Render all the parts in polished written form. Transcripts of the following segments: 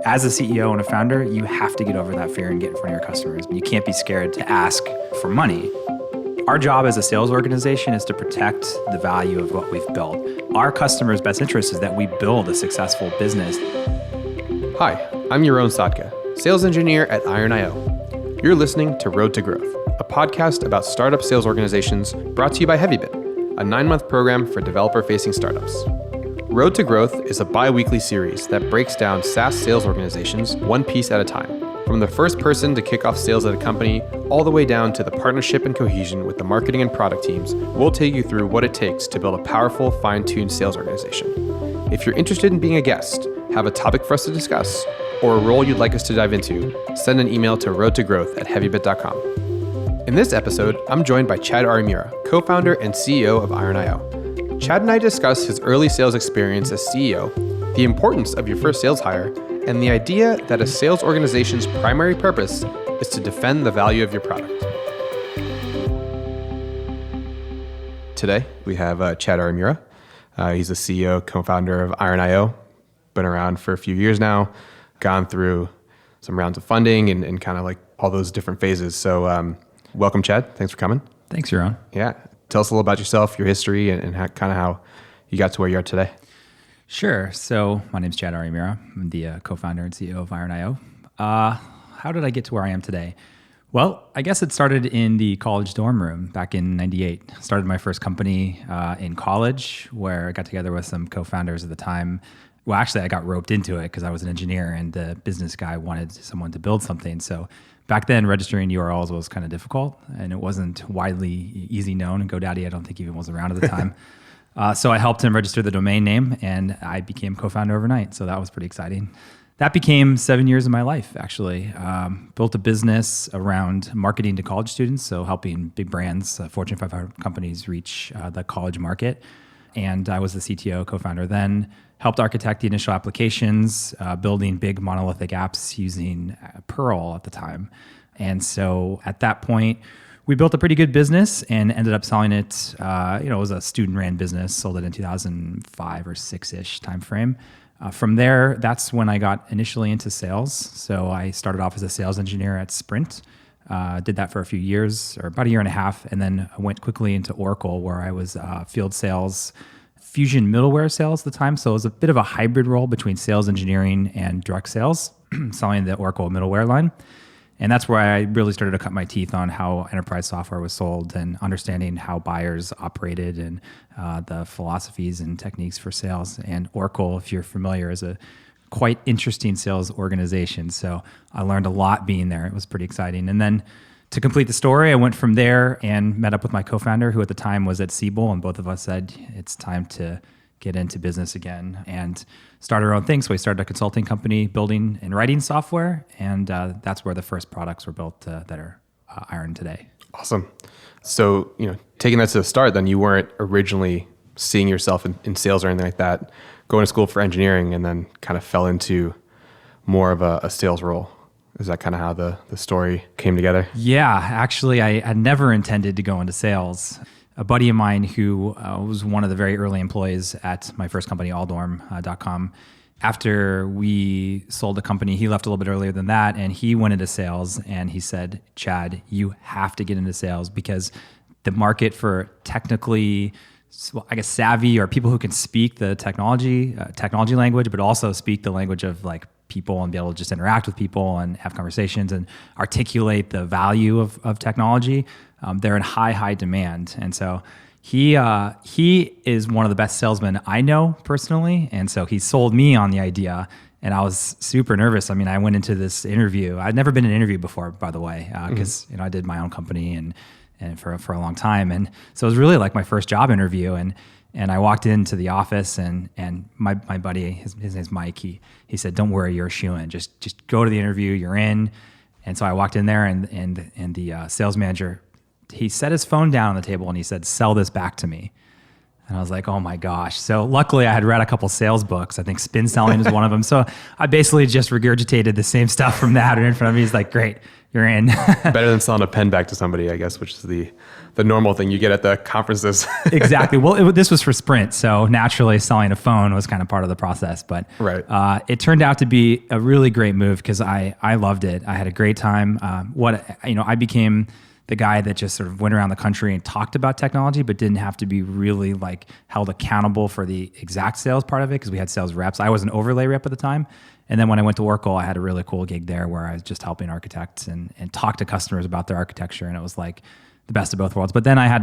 As a CEO and a founder, you have to get over that fear and get in front of your customers. You can't be scared to ask for money. Our job as a sales organization is to protect the value of what we've built. Our customers' best interest is that we build a successful business. Hi, I'm Yaron Sadka, sales engineer at Iron.io. You're listening to Road to Growth, a podcast about startup sales organizations brought to you by HeavyBit, a 9-month program for developer-facing startups. Road to Growth is a bi-weekly series that breaks down SaaS sales organizations one piece at a time, from the first person to kick off sales at a company, all the way down to the partnership and cohesion with the marketing and product teams. We'll take you through what it takes to build a powerful, fine-tuned sales organization. If you're interested in being a guest, have a topic for us to discuss, or a role you'd like us to dive into, send an email to roadtogrowth@heavybit.com. In this episode, I'm joined by Chad Arimura, co-founder and CEO of Iron.io. Chad and I discuss his early sales experience as CEO, the importance of your first sales hire, and the idea that a sales organization's primary purpose is to defend the value of your product. Today, we have Chad Arimura. He's the CEO, co-founder of Iron.io. Been around for a few years now, gone through some rounds of funding and kind of like all those different phases. So welcome, Chad. Thanks for coming. Thanks, Yaron. Yeah. Tell us a little about yourself, your history, and how you got to where you are today. Sure. So my name's Chad Arimura. I'm the co-founder and CEO of Iron.io. How did I get to where I am today? Well, I guess it started in the college dorm room back in '98. Started my first company in college where I got together with some co-founders at the time. Well, actually, I got roped into it because I was an engineer and the business guy wanted someone to build something. So back then, registering URLs was kind of difficult and it wasn't widely easy known. And GoDaddy, I don't think even was around at the time. So I helped him register the domain name and I became co-founder overnight. So that was pretty exciting. That became 7 years of my life, actually. Built a business around marketing to college students, so helping big brands, Fortune 500 companies reach the college market. And I was the CTO, co-founder then. Helped architect the initial applications, building big monolithic apps using Perl at the time. And so at that point, we built a pretty good business and ended up selling it. It was a student-ran business, sold it in 2005 or 6-ish timeframe. From there, that's when I got initially into sales. So I started off as a sales engineer at Sprint. Did that for a few years, or about a year and a half, and then I went quickly into Oracle, where I was field sales, Fusion middleware sales at the time. So it was a bit of a hybrid role between sales engineering and direct sales, selling the Oracle middleware line. And that's where I really started to cut my teeth on how enterprise software was sold and understanding how buyers operated and the philosophies and techniques for sales. And Oracle, if you're familiar, is a quite interesting sales organization. So I learned a lot being there. It was pretty exciting. And then to complete the story, I went from there and met up with my co-founder, who at the time was at Siebel, and both of us said, it's time to get into business again and start our own thing. So we started a consulting company building and writing software, and that's where the first products were built that are Iron today. Awesome. So, taking that to the start, then you weren't originally seeing yourself in sales or anything like that, going to school for engineering, and then kind of fell into more of a sales role. Is that kind of how the story came together? Yeah, actually, I had never intended to go into sales. A buddy of mine who was one of the very early employees at my first company, alldorm.com, after we sold the company, he left a little bit earlier than that, and he went into sales, and he said, Chad, you have to get into sales because the market for technically, savvy or people who can speak the technology language, but also speak the language of like people and be able to just interact with people and have conversations and articulate the value of technology. They're in high demand. And so he is one of the best salesmen I know personally. And so he sold me on the idea and I was super nervous. I mean, I went into this interview. I'd never been in an interview before, by the way, because I did my own company and for a long time. And so it was really like my first job interview. And I walked into the office and my buddy, his name's Mike, he said, don't worry, you're a shoo-in. Just go to the interview, you're in. And so I walked in there and the sales manager, he set his phone down on the table and he said, sell this back to me. And I was like, oh my gosh. So luckily I had read a couple sales books. I think Spin Selling is one of them. So I basically just regurgitated the same stuff from that in front of me. He's like, great, you're in. Better than selling a pen back to somebody, I guess, which is the normal thing you get at the conferences. Exactly. Well, this was for Sprint. So naturally selling a phone was kind of part of the process. But right. It turned out to be a really great move because I loved it. I had a great time. I became the guy that just sort of went around the country and talked about technology, but didn't have to be really like held accountable for the exact sales part of it because we had sales reps. I was an overlay rep at the time. And then when I went to Oracle, I had a really cool gig there where I was just helping architects and talk to customers about their architecture. And it was like the best of both worlds. But then I had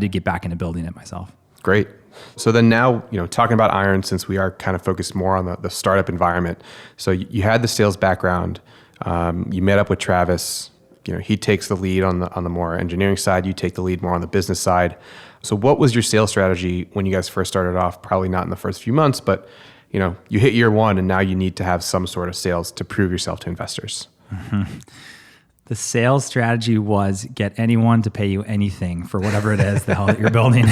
to get back into building it myself. Great. So then now, talking about Iron, since we are kind of focused more on the startup environment. So you had the sales background. You met up with Travis. He takes the lead on the more engineering side. You take the lead more on the business side. So what was your sales strategy when you guys first started off? Probably not in the first few months, but you hit year one and now you need to have some sort of sales to prove yourself to investors. Mm-hmm. The sales strategy was get anyone to pay you anything for whatever it is the hell that you're building.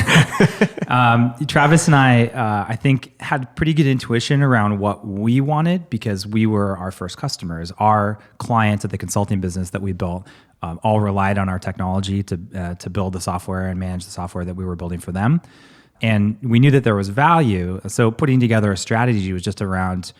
Travis and I think, had pretty good intuition around what we wanted because we were our first customers. Our clients at the consulting business that we built all relied on our technology to build the software and manage the software that we were building for them. And we knew that there was value. So putting together a strategy was just around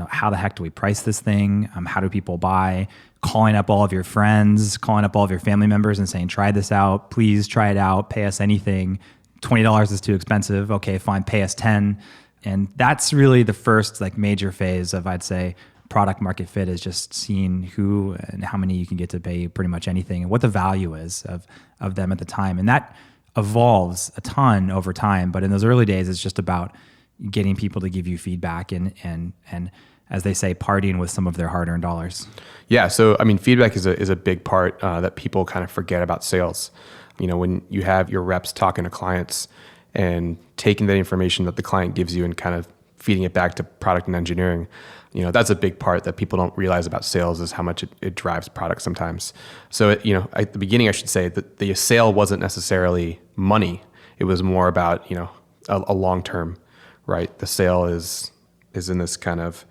how the heck do we price this thing? How do people buy? Calling up all of your friends, calling up all of your family members and saying, try this out, please try it out, pay us anything. $20 is too expensive. Okay, fine, pay us 10. And that's really the first major phase of, I'd say, product market fit is just seeing who and how many you can get to pay pretty much anything and what the value is of them at the time. And that evolves a ton over time. But in those early days, it's just about getting people to give you feedback and as they say, partying with some of their hard-earned dollars. Yeah, so feedback is a big part that people kind of forget about sales. When you have your reps talking to clients and taking that information that the client gives you and kind of feeding it back to product and engineering, that's a big part that people don't realize about sales is how much it drives product sometimes. So, at the beginning, I should say that the sale wasn't necessarily money. It was more about, a long-term, right? The sale is in this kind of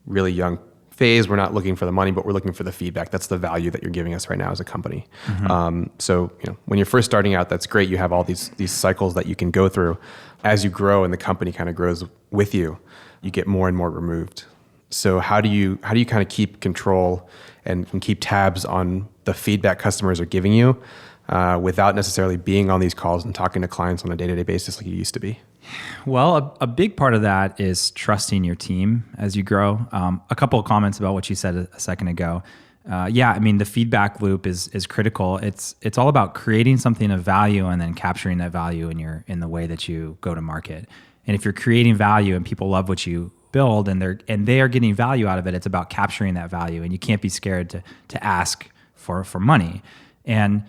really young phase. We're not looking for the money, but we're looking for the feedback. That's the value that you're giving us right now as a company. Mm-hmm. So when you're first starting out, that's great. You have all these cycles that you can go through. As you grow and the company kind of grows with you, you get more and more removed. So how do you kind of keep control and keep tabs on the feedback customers are giving you without necessarily being on these calls and talking to clients on a day-to-day basis like you used to be? Well, a big part of that is trusting your team as you grow. A couple of comments about what you said a second ago. The feedback loop is critical. It's all about creating something of value and then capturing that value in the way that you go to market. And if you're creating value and people love what you build and they are getting value out of it, it's about capturing that value. And you can't be scared to ask for money. And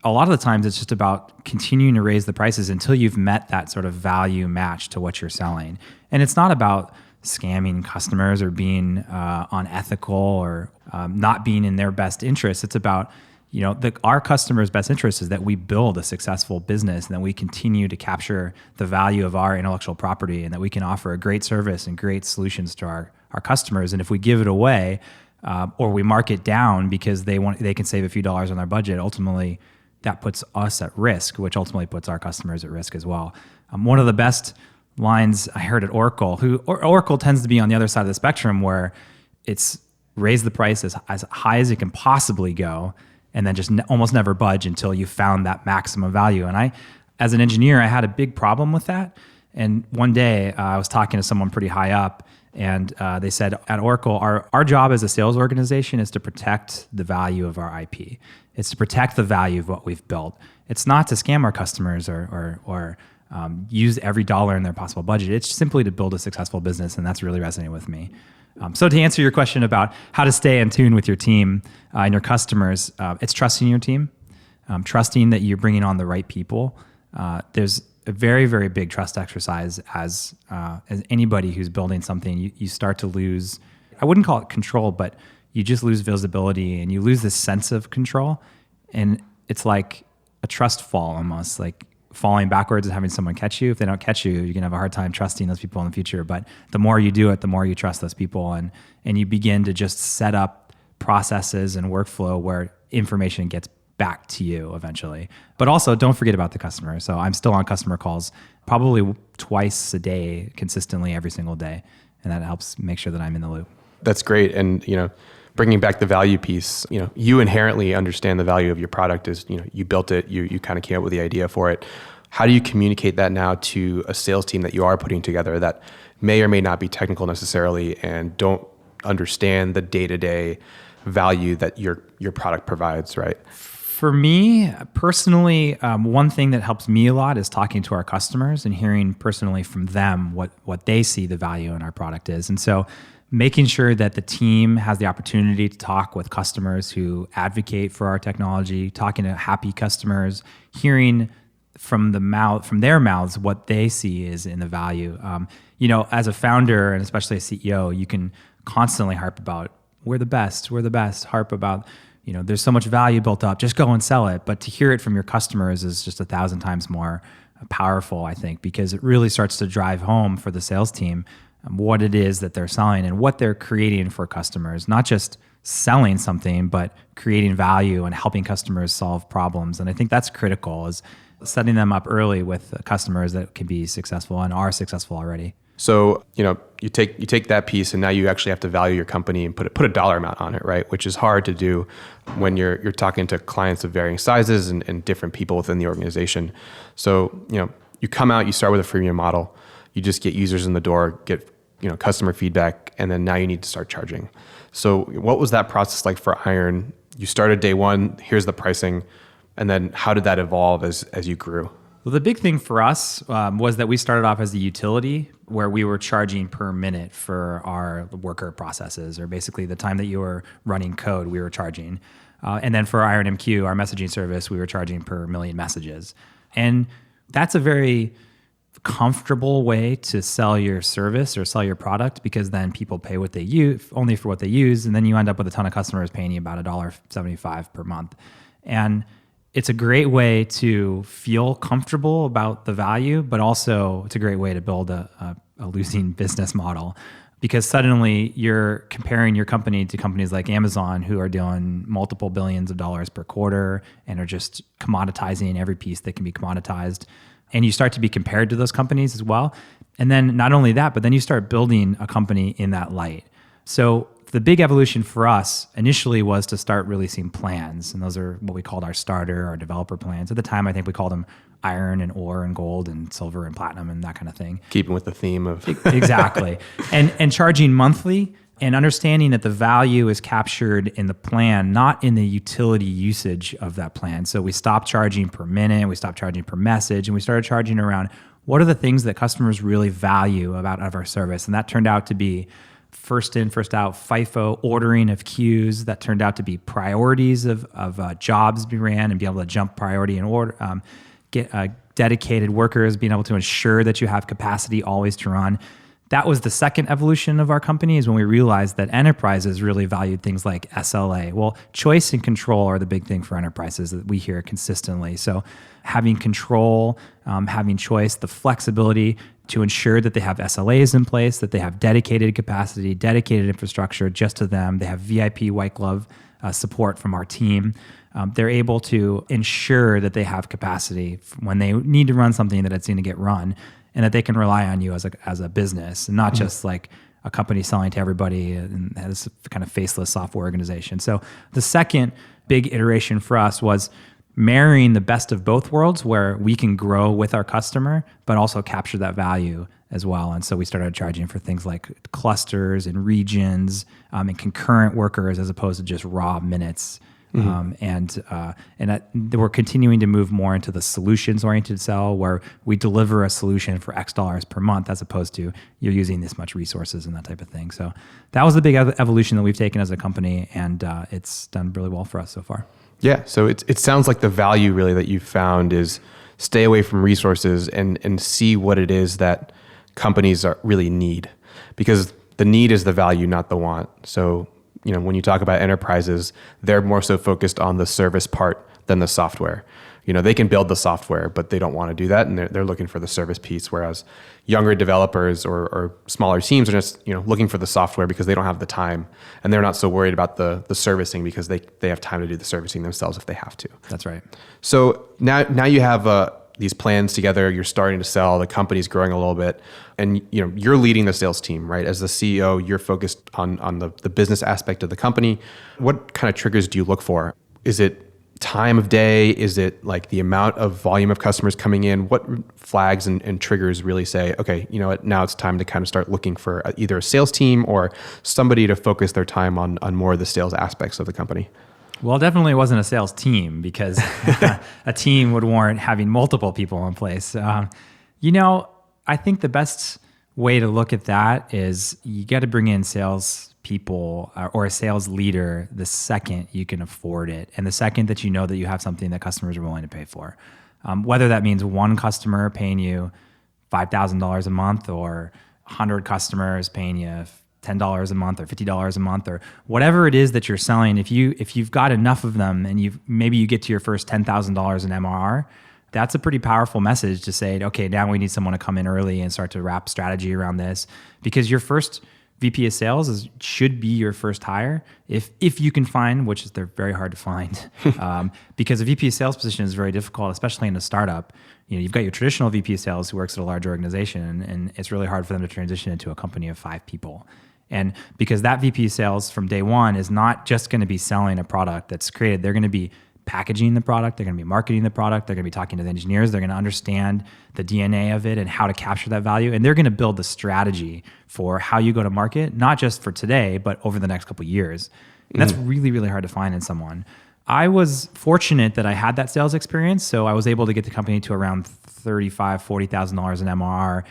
a lot of the times it's just about continuing to raise the prices until you've met that sort of value match to what you're selling. And it's not about scamming customers or being unethical or not being in their best interest. It's about, our customers' best interest is that we build a successful business and that we continue to capture the value of our intellectual property and that we can offer a great service and great solutions to our customers. And if we give it away or we mark it down because they can save a few dollars on their budget, ultimately that puts us at risk, which ultimately puts our customers at risk as well. One of the best lines I heard at Oracle, Oracle tends to be on the other side of the spectrum where it's raise the price as high as it can possibly go and then just almost never budge until you found that maximum value. And I, as an engineer, I had a big problem with that. And one day I was talking to someone pretty high up and they said at Oracle, our job as a sales organization is to protect the value of our IP. It's to protect the value of what we've built. It's not to scam our customers or use every dollar in their possible budget. It's simply to build a successful business, and that's really resonating with me. So to answer your question about how to stay in tune with your team and your customers, it's trusting your team, trusting that you're bringing on the right people. There's a very, very big trust exercise as anybody who's building something. You start to lose, I wouldn't call it control, but you just lose visibility and you lose this sense of control. And it's like a trust fall almost, like falling backwards and having someone catch you. If they don't catch you, you're gonna have a hard time trusting those people in the future. But the more you do it, the more you trust those people, and you begin to just set up processes and workflow where information gets back to you eventually. But also don't forget about the customer. So I'm still on customer calls probably twice a day, consistently every single day. And that helps make sure that I'm in the loop. That's great. And, bringing back the value piece, you inherently understand the value of your product is, you built it, you kind of came up with the idea for it. How do you communicate that now to a sales team that you are putting together that may or may not be technical necessarily and don't understand the day-to-day value that your product provides, right? For me personally, one thing that helps me a lot is talking to our customers and hearing personally from them what they see the value in our product is. And so making sure that the team has the opportunity to talk with customers who advocate for our technology, talking to happy customers, hearing from their mouths what they see is in the value. As a founder and especially a CEO, you can constantly harp about we're the best, harp about there's so much value built up, just go and sell it. But to hear it from your customers is just 1,000 times more powerful, I think, because it really starts to drive home for the sales team what it is that they're selling and what they're creating for customers, not just selling something, but creating value and helping customers solve problems. And I think that's critical, is setting them up early with customers that can be successful and are successful already. So, you take that piece and now you actually have to value your company and put a dollar amount on it, right? Which is hard to do when you're talking to clients of varying sizes and different people within the organization. So, you come out, you start with a freemium model, you just get users in the door, get, customer feedback, and then now you need to start charging. So what was that process like for Iron? You started day one, here's the pricing, and then how did that evolve as you grew? Well, the big thing for us was that we started off as a utility where we were charging per minute for our worker processes, or basically the time that you were running code, we were charging. And then for IronMQ, our messaging service, we were charging per million messages. And that's a very comfortable way to sell your service or sell your product, because then people pay what they use, only for what they use, and then you end up with a ton of customers paying you about $1.75 per month. And it's a great way to feel comfortable about the value, but also it's a great way to build a losing business model, because suddenly you're comparing your company to companies like Amazon, who are doing multiple billions of dollars per quarter and are just commoditizing every piece that can be commoditized. And you start to be compared to those companies as well. And then not only that, but then you start building a company in that light. So the big evolution for us initially was to start releasing plans. And those are what we called our starter, our developer plans. At the time, I think we called them iron and ore and gold and silver and platinum and that kind of thing. Keeping with the theme of... Exactly. And charging monthly, and understanding that the value is captured in the plan, not in the utility usage of that plan. So we stopped charging per minute, we stopped charging per message, and we started charging around what are the things that customers really value out of our service. And that turned out to be first in, first out, FIFO, ordering of queues. That turned out to be priorities of jobs we ran and be able to jump priority and order, get dedicated workers, being able to ensure that you have capacity always to run. That was the second evolution of our company, is when we realized that enterprises really valued things like SLA. Well, choice and control are the big thing for enterprises that we hear consistently. So having control, having choice, the flexibility to ensure that they have SLAs in place, that they have dedicated capacity, dedicated infrastructure just to them. They have VIP white glove support from our team. They're able to ensure that they have capacity when they need to run something that it's going to get run, and that they can rely on you as a business, and not just like a company selling to everybody and has kind of faceless software organization. So the second big iteration for us was marrying the best of both worlds, where we can grow with our customer, but also capture that value as well. And so we started charging for things like clusters and regions and concurrent workers, as opposed to just raw minutes. And we're continuing to move more into the solutions-oriented sell, where we deliver a solution for X dollars per month, as opposed to you're using this much resources and that type of thing. So that was the big evolution that we've taken as a company, and it's done really well for us so far. Yeah, so it sounds like the value really that you've found is stay away from resources and see what it is that companies really need, because the need is the value, not the want. So when you talk about enterprises, they're more so focused on the service part than the software. They can build the software, but they don't want to do that, and they're looking for the service piece. Whereas younger developers or smaller teams are just looking for the software because they don't have the time, and they're not so worried about the servicing because they have time to do the servicing themselves if they have to. That's right. So now you have these plans together. You're starting to sell. The company's growing a little bit, and you're leading the sales team, right? As the CEO, you're focused on the business aspect of the company. What kind of triggers do you look for? Is it time of day? Is it like the amount of volume of customers coming in? What flags and triggers really say, okay, you know what, now it's time to kind of start looking for either a sales team or somebody to focus their time on more of the sales aspects of the company? Well, definitely wasn't a sales team, because a team would warrant having multiple people in place. I think the best way to look at that is you got to bring in sales people or a sales leader the second you can afford it, and the second that you know that you have something that customers are willing to pay for. Whether that means one customer paying you $5,000 a month, or 100 customers paying you $10 a month or $50 a month, or whatever it is that you're selling. If you've got enough of them and maybe you get to your first $10,000 in MRR, that's a pretty powerful message to say, okay, now we need someone to come in early and start to wrap strategy around this, because your first VP of sales should be your first hire if you can find, which is they're very hard to find, because a VP of sales position is very difficult, especially in a startup. You've got your traditional VP of sales who works at a large organization, and it's really hard for them to transition into a company of 5 people. And because that VP of sales from day one is not just going to be selling a product that's created, they're going to be packaging the product, they're going to be marketing the product, they're going to be talking to the engineers, they're going to understand the DNA of it and how to capture that value, and they're going to build the strategy for how you go to market, not just for today, but over the next couple of years. And that's really, really hard to find in someone. I was fortunate that I had that sales experience, so I was able to get the company to around $35,000, $40,000 in MRR.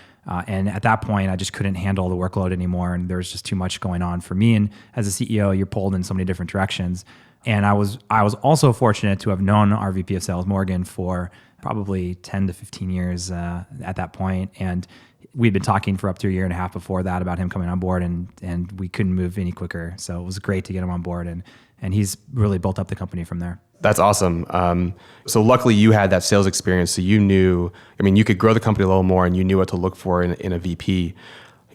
And at that point, I just couldn't handle the workload anymore, and there was just too much going on for me. And as a CEO, you're pulled in so many different directions. And I was also fortunate to have known our VP of Sales, Morgan, for probably 10 to 15 years at that point. And we'd been talking for up to a year and a half before that about him coming on board, and we couldn't move any quicker. So it was great to get him on board, and he's really built up the company from there. That's awesome. So luckily you had that sales experience, so you knew, you could grow the company a little more, and you knew what to look for in a VP.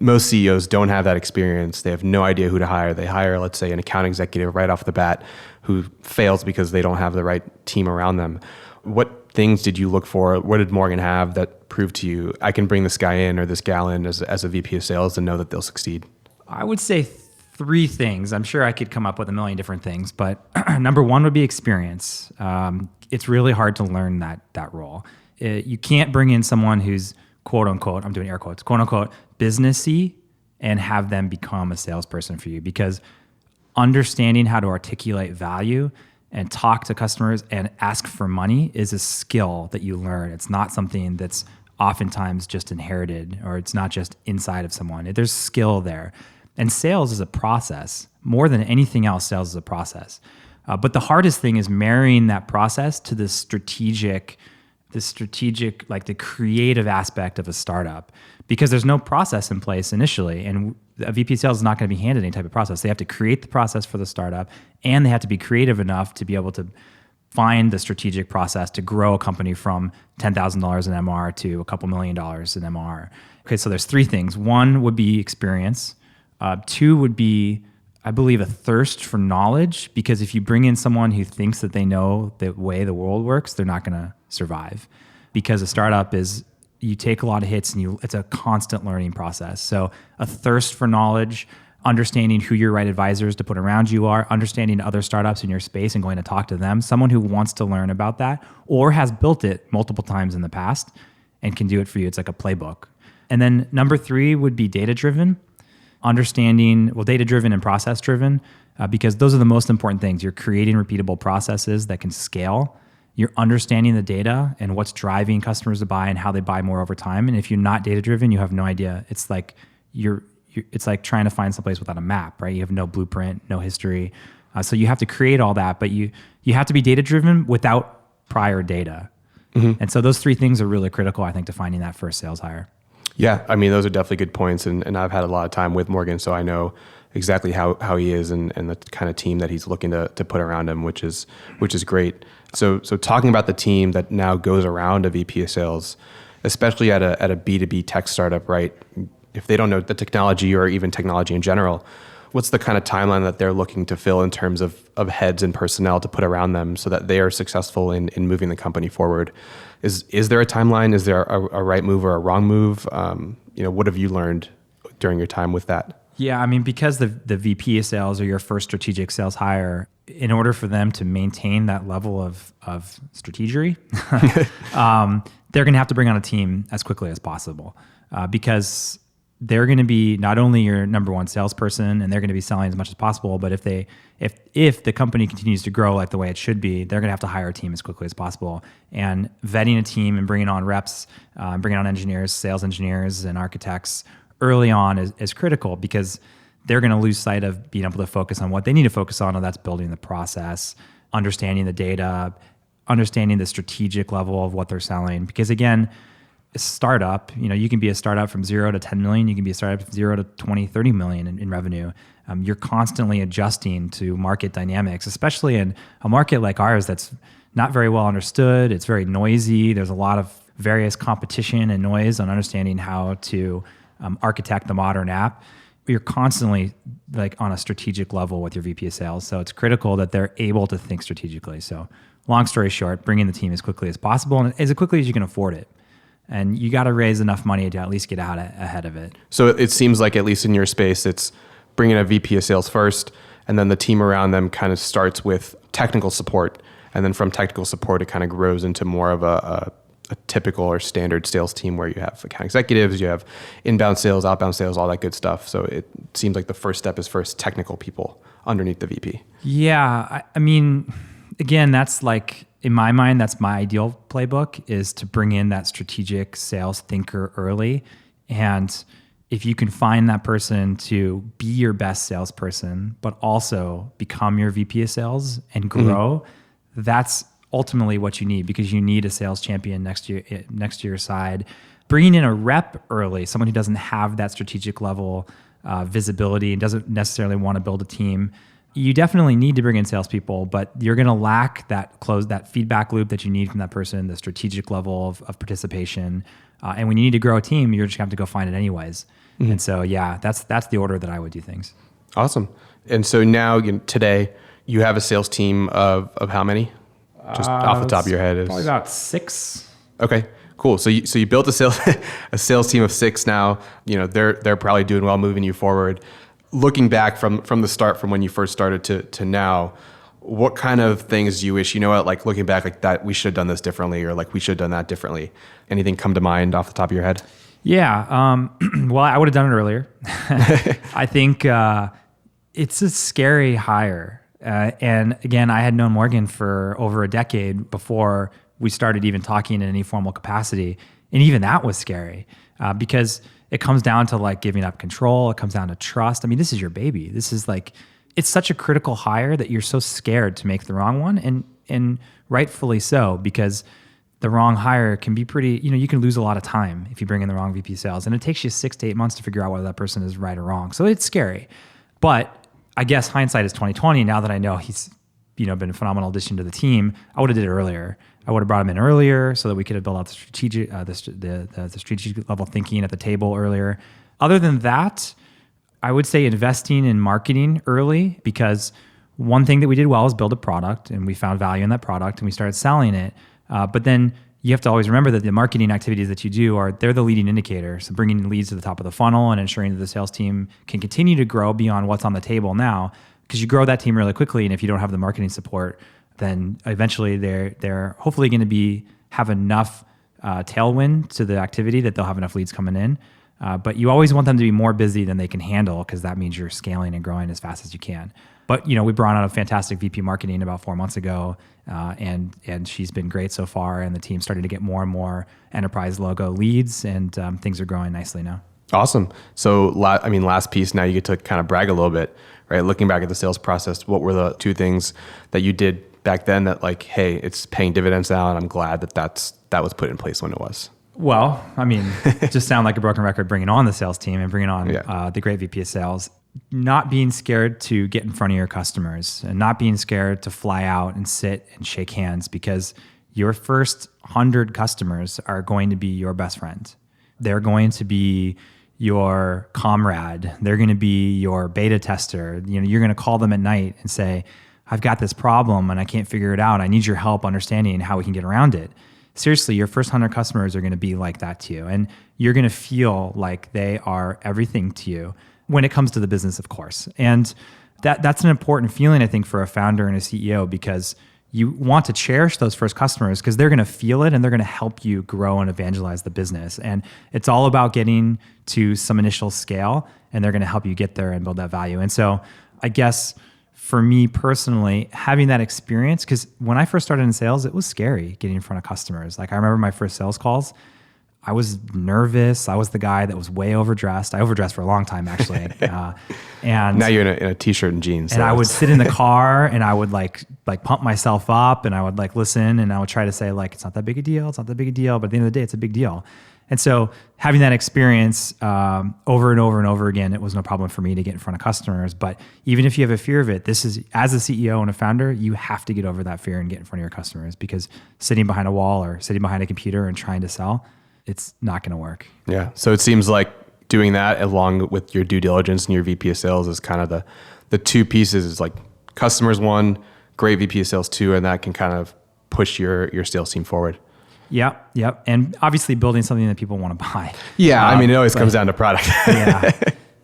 Most CEOs don't have that experience. They have no idea who to hire. They hire, let's say, an account executive right off the bat who fails because they don't have the right team around them. What things did you look for? What did Morgan have that proved to you, I can bring this guy in or this gal in as a VP of sales and know that they'll succeed? I would say 3 things. I'm sure I could come up with a million different things, but number 1 would be experience. It's really hard to learn that role. You can't bring in someone who's quote unquote, I'm doing air quotes, quote unquote, businessy and have them become a salesperson for you, because understanding how to articulate value and talk to customers and ask for money is a skill that you learn. It's not something that's oftentimes just inherited, or it's not just inside of someone. There's skill there. And sales is a process. More than anything else, sales is a process. But the hardest thing is marrying that process to the strategic, like the creative aspect of a startup, because there's no process in place initially. And a VP sales is not going to be handed any type of process. They have to create the process for the startup, and they have to be creative enough to be able to find the strategic process to grow a company from $10,000 in MR to a couple $1 million in MR. Okay, so there's 3 things. 1 would be experience. 2 would be, I believe, a thirst for knowledge, because if you bring in someone who thinks that they know the way the world works, they're not going to survive, because a startup is, you take a lot of hits and it's a constant learning process. So a thirst for knowledge, understanding who your right advisors to put around you are, understanding other startups in your space and going to talk to them, someone who wants to learn about that or has built it multiple times in the past and can do it for you. It's like a playbook. And then number 3 would be data-driven. Data-driven and process-driven, because those are the most important things. You're creating repeatable processes that can scale. You're understanding the data and what's driving customers to buy and how they buy more over time. And if you're not data-driven, you have no idea. It's like it's like trying to find someplace without a map, right? You have no blueprint, no history. So you have to create all that, but you have to be data-driven without prior data. Mm-hmm. And so those 3 things are really critical, I think, to finding that first sales hire. Yeah, those are definitely good points, and I've had a lot of time with Morgan, so I know exactly how he is and the kind of team that he's looking to put around him, which is great. So talking about the team that now goes around a VP of sales, especially at a B2B tech startup, right? If they don't know the technology or even technology in general, what's the kind of timeline that they're looking to fill in terms of heads and personnel to put around them so that they are successful in moving the company forward? Is there a timeline? Is there a right move or a wrong move? What have you learned during your time with that? Yeah, I mean, because the VP of sales or your first strategic sales hire, in order for them to maintain that level of strategery, they're going to have to bring on a team as quickly as possible because they're going to be not only your number one salesperson and they're going to be selling as much as possible, but if the company continues to grow like the way it should be, they're going to have to hire a team as quickly as possible. And vetting a team and bringing on reps, bringing on engineers, sales engineers, and architects early on is critical because they're going to lose sight of being able to focus on what they need to focus on, and that's building the process, understanding the data, understanding the strategic level of what they're selling. Because again, a startup, you can be a startup from 0 to 10 million. You can be a startup from 0 to 20, 30 million in revenue. You're constantly adjusting to market dynamics, especially in a market like ours that's not very well understood. It's very noisy. There's a lot of various competition and noise on understanding how to architect the modern app. You're constantly on a strategic level with your VP of sales. So it's critical that they're able to think strategically. So long story short, bring in the team as quickly as possible and as quickly as you can afford it. And you got to raise enough money to at least get out ahead of it. So it seems like, at least in your space, it's bringing a VP of sales first, and then the team around them kind of starts with technical support. And then from technical support, it kind of grows into more of a typical or standard sales team where you have account executives, you have inbound sales, outbound sales, all that good stuff. So it seems like the first step is first technical people underneath the VP. Yeah. I mean, again, that's in my mind, that's my ideal playbook, is to bring in that strategic sales thinker early. And if you can find that person to be your best salesperson, but also become your VP of sales and grow, that's ultimately what you need, because you need a sales champion next to your side. Bringing in a rep early, someone who doesn't have that strategic level visibility and doesn't necessarily want to build a team. You definitely need to bring in salespeople, but you're going to lack that feedback loop that you need from that person, the strategic level of participation. And when you need to grow a team, you're just going to have to go find it anyways. And so, yeah, that's the order that I would do things. Awesome. And so now, today, you have a sales team of how many? Just off the top of your head, probably about 6. Okay, cool. So you built a sales team of 6 now. They're probably doing well, moving you forward. Looking back from the start, from when you first started to now, what kind of things do you wish, looking back like that, we should have done this differently, or we should have done that differently? Anything come to mind off the top of your head? Yeah. Well, I would have done it earlier. I think it's a scary hire. And again, I had known Morgan for over a decade before we started even talking in any formal capacity. And even that was scary because it comes down to giving up control. It comes down to trust. I mean, this is your baby. This is it's such a critical hire that you're so scared to make the wrong one. And rightfully so, because the wrong hire can be pretty, you can lose a lot of time if you bring in the wrong VP sales. And it takes you 6 to 8 months to figure out whether that person is right or wrong. So it's scary. But I guess hindsight is 20/20. Now that I know he's, been a phenomenal addition to the team, I would have did it earlier. I would have brought him in earlier so that we could have built out the strategic, the strategic level thinking at the table earlier. Other than that, I would say investing in marketing early, because one thing that we did well was build a product, and we found value in that product and we started selling it. But then you have to always remember that the marketing activities that you do they're the leading indicator. So bringing leads to the top of the funnel and ensuring that the sales team can continue to grow beyond what's on the table now, because you grow that team really quickly. And if you don't have the marketing support, then eventually they're hopefully going to have enough tailwind to the activity that they'll have enough leads coming in. But you always want them to be more busy than they can handle, because that means you're scaling and growing as fast as you can. But we brought on a fantastic VP marketing about 4 months ago, and she's been great so far. And the team's starting to get more and more enterprise logo leads, and things are growing nicely now. Awesome. So, last piece. Now you get to kind of brag a little bit, right? Looking back at the sales process, what were the 2 things that you did back then that hey, it's paying dividends now, and I'm glad that was put in place when it was? Well, just sound like a broken record bringing on the sales team and bringing on the great VP of sales. not being scared to get in front of your customers and not being scared to fly out and sit and shake hands, because your first 100 customers are going to be your best friend. They're going to be your comrade. They're going to be your beta tester. You're going to call them at night and say, I've got this problem and I can't figure it out. I need your help understanding how we can get around it. Seriously, your first 100 customers are going to be like that to you. And you're going to feel like they are everything to you when it comes to the business, of course. And that's an important feeling, I think, for a founder and a CEO, because you want to cherish those first customers because they're going to feel it and they're going to help you grow and evangelize the business. And it's all about getting to some initial scale, and they're going to help you get there and build that value. And so I guess for me personally, having that experience, because when I first started in sales, it was scary getting in front of customers. Like, I remember my first sales calls, I was nervous. I was the guy that was way overdressed. I overdressed for a long time, actually. And now you're in a t-shirt and jeans. And I would sit in the car and I would like pump myself up, and I would listen, and I would try to say it's not that big a deal. It's not that big a deal. But at the end of the day, it's a big deal. And so having that experience over and over and over again, it was no problem for me to get in front of customers. But even if you have a fear of it, this is, as a CEO and a founder, you have to get over that fear and get in front of your customers, because sitting behind a wall or sitting behind a computer and trying to sell, it's not going to work. Yeah. So it seems like doing that along with your due diligence and your VP of sales is kind of the two pieces. Is like customers one, great VP of sales two, and that can kind of push your sales team forward. Yep. And obviously building something that people want to buy. Yeah. It always comes down to product.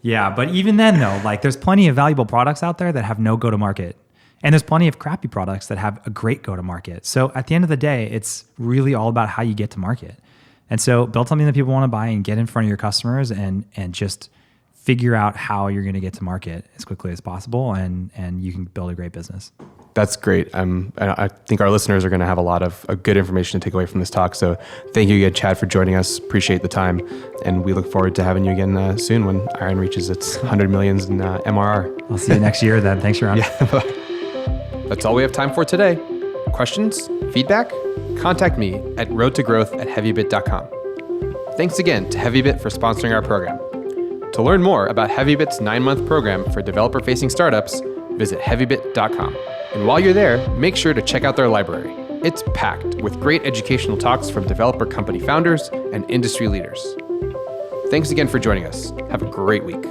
Yeah. But even then though, there's plenty of valuable products out there that have no go-to-market. And there's plenty of crappy products that have a great go-to-market. So at the end of the day, it's really all about how you get to market. And so build something that people want to buy and get in front of your customers and just figure out how you're going to get to market as quickly as possible, and you can build a great business. That's great. I think our listeners are going to have a lot of good information to take away from this talk. So thank you again, Chad, for joining us. Appreciate the time. And we look forward to having you again soon when Iron reaches its 100 millions in MRR. I'll see you next year then. Thanks, Yaron. Yeah. That's all we have time for today. Questions? Feedback? Contact me at roadtogrowth@heavybit.com. Thanks again to Heavybit for sponsoring our program. To learn more about Heavybit's 9-month program for developer-facing startups, visit heavybit.com. And while you're there, make sure to check out their library. It's packed with great educational talks from developer company founders and industry leaders. Thanks again for joining us. Have a great week.